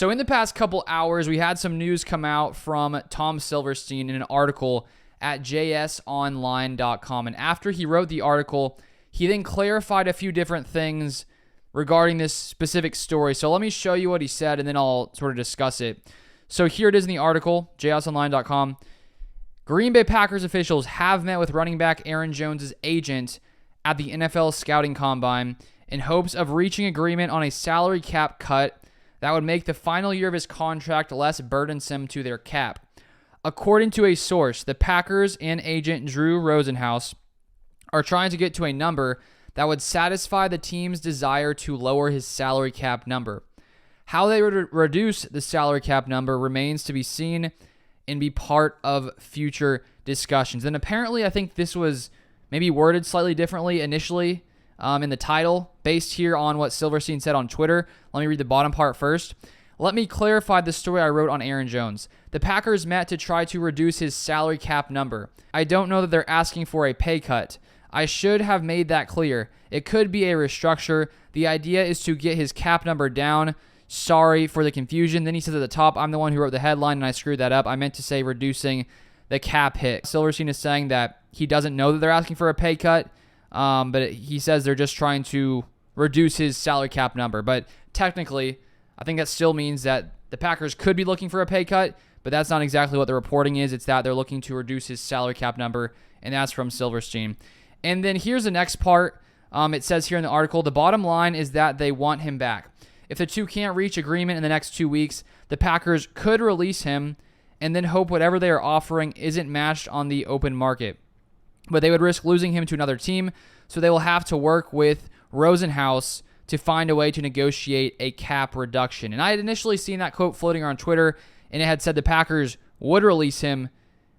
So in the past couple hours, we had some news come out from Tom Silverstein in an article at jsonline.com. And after he wrote the article, he then clarified a few different things regarding this specific story. So let me show you what he said, and then I'll sort of discuss it. So here it is in the article, jsonline.com. Green Bay Packers officials have met with running back Aaron Jones' agent at the NFL Scouting Combine in hopes of reaching agreement on a salary cap cut that would make the final year of his contract less burdensome to their cap. According to a source, the Packers and agent Drew Rosenhaus are trying to get to a number that would satisfy the team's desire to lower his salary cap number. How they would reduce the salary cap number remains to be seen and be part of future discussions. And apparently, I think this was maybe worded slightly differently initially in the title, based here on what Silverstein said on Twitter. Let me read the bottom part first. Let me clarify the story I wrote on Aaron Jones. The Packers met to try to reduce his salary cap number. I don't know that they're asking for a pay cut. I should have made that clear. It could be a restructure. The idea is to get his cap number down. Sorry for the confusion. Then he says at the top, I'm the one who wrote the headline and I screwed that up. I meant to say reducing the cap hit. Silverstein is saying that he doesn't know that they're asking for a pay cut, but he says they're just trying to reduce his salary cap number. But technically, I think that still means that the Packers could be looking for a pay cut, but that's not exactly what the reporting is. It's that they're looking to reduce his salary cap number, and that's from Silverstein. And then here's the next part. It says here in the article, the bottom line is that they want him back. If the two can't reach agreement in the next 2 weeks, the Packers could release him and then hope whatever they are offering isn't matched on the open market. But they would risk losing him to another team, so they will have to work with Rosenhaus to find a way to negotiate a cap reduction. And I had initially seen that quote floating around Twitter, and it had said the Packers would release him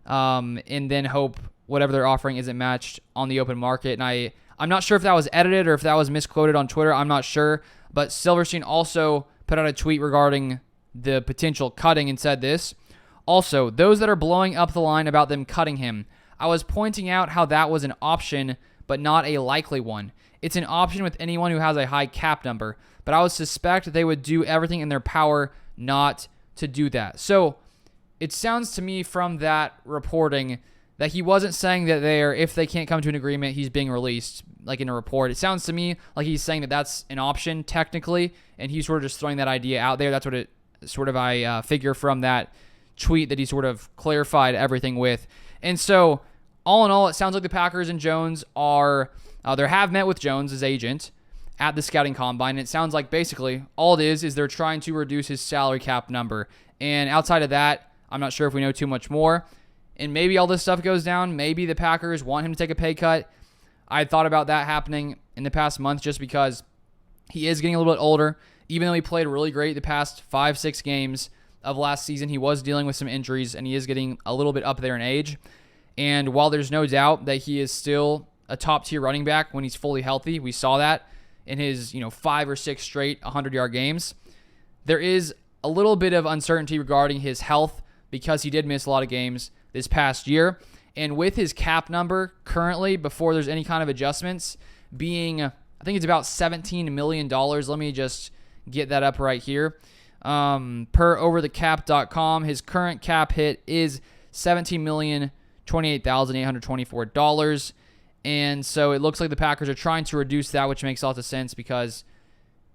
and then hope whatever they're offering isn't matched on the open market. And I'm not sure if that was edited or if that was misquoted on Twitter. I'm not sure. But Silverstein also put out a tweet regarding the potential cutting and said this. Also, those that are blowing up the line about them cutting him, I was pointing out how that was an option, but not a likely one. It's an option with anyone who has a high cap number, but I would suspect they would do everything in their power not to do that. So it sounds to me from that reporting that he wasn't saying that if they can't come to an agreement, he's being released, like in a report. It sounds to me like he's saying that that's an option technically, and he's sort of just throwing that idea out there. That's what it sort of I figure from that tweet that he sort of clarified everything with. And so all in all, it sounds like the Packers and Jones they have met with Jones' agent at the scouting combine. And it sounds like basically all it is they're trying to reduce his salary cap number. And outside of that, I'm not sure if we know too much more. And maybe all this stuff goes down. Maybe the Packers want him to take a pay cut. I thought about that happening in the past month just because he is getting a little bit older. Even though he played really great the past 5-6 games of last season, he was dealing with some injuries, and he is getting a little bit up there in age. And while there's no doubt that he is still a top-tier running back when he's fully healthy, we saw that in his 5 or 6 straight 100-yard games, there is a little bit of uncertainty regarding his health because he did miss a lot of games this past year. And with his cap number currently, before there's any kind of adjustments, being, I think it's about $17 million. Let me just get that up right here. Per overthecap.com, his current cap hit is $17,028,824. And so it looks like the Packers are trying to reduce that, which makes lots of sense because,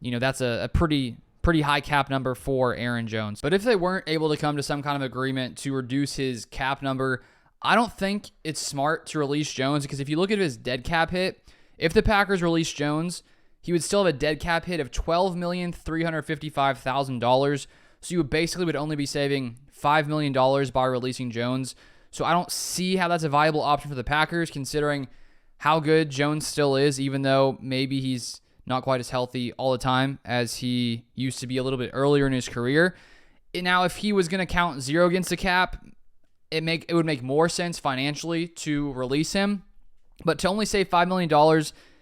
that's a pretty high cap number for Aaron Jones. But if they weren't able to come to some kind of agreement to reduce his cap number, I don't think it's smart to release Jones, because if you look at his dead cap hit, if the Packers release Jones, he would still have a dead cap hit of $12,355,000. So you would only be saving $5 million by releasing Jones. So I don't see how that's a viable option for the Packers, considering how good Jones still is, even though maybe he's not quite as healthy all the time as he used to be a little bit earlier in his career. Now, if he was going to count zero against the cap, it would make more sense financially to release him. But to only save $5 million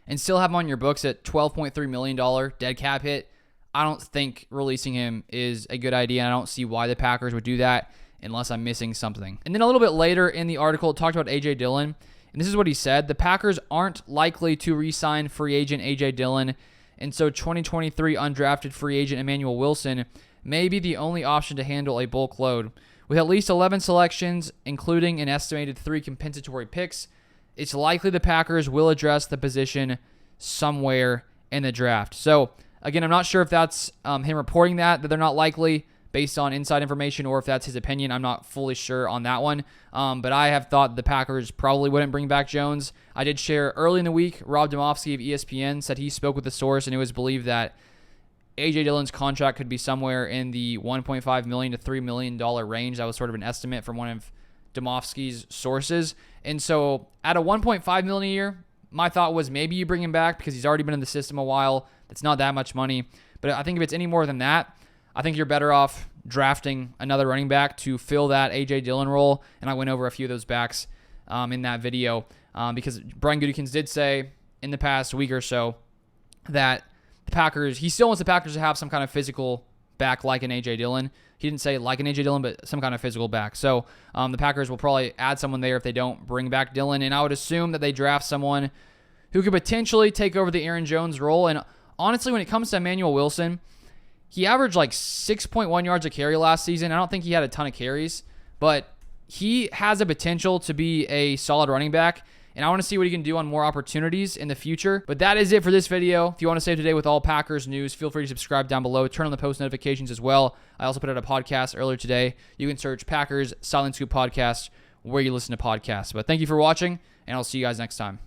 and still have him on your books at $12.3 million dead cap hit, I don't think releasing him is a good idea. And I don't see why the Packers would do that unless I'm missing something. And then a little bit later in the article, it talked about A.J. Dillon. And this is what he said. The Packers aren't likely to re-sign free agent A.J. Dillon. And so 2023 undrafted free agent Emmanuel Wilson may be the only option to handle a bulk load. With at least 11 selections, including an estimated 3 compensatory picks, it's likely the Packers will address the position somewhere in the draft. So, again, I'm not sure if that's him reporting that they're not likely based on inside information, or if that's his opinion. I'm not fully sure on that one. But I have thought the Packers probably wouldn't bring back Jones. I did share early in the week, Rob Demovsky of ESPN said he spoke with a source, and it was believed that A.J. Dillon's contract could be somewhere in the $1.5 million to $3 million range. That was sort of an estimate from one of Demovsky's sources. And so at a $1.5 million a year, my thought was maybe you bring him back because he's already been in the system a while. That's not that much money. But I think if it's any more than that, I think you're better off drafting another running back to fill that A.J. Dillon role. And I went over a few of those backs in that video because Brian Gutekunst did say in the past week or so that the Packers, he still wants the Packers to have some kind of physical back like an A.J. Dillon. He didn't say like an A.J. Dillon, but some kind of physical back. So the Packers will probably add someone there if they don't bring back Dillon. And I would assume that they draft someone who could potentially take over the Aaron Jones role. And honestly, when it comes to Emmanuel Wilson, he averaged like 6.1 yards a carry last season. I don't think he had a ton of carries, but he has a potential to be a solid running back. And I want to see what he can do on more opportunities in the future. But that is it for this video. If you want to stay up to date with all Packers news, feel free to subscribe down below. Turn on the post notifications as well. I also put out a podcast earlier today. You can search Packers Silent Scoop Podcast where you listen to podcasts. But thank you for watching, and I'll see you guys next time.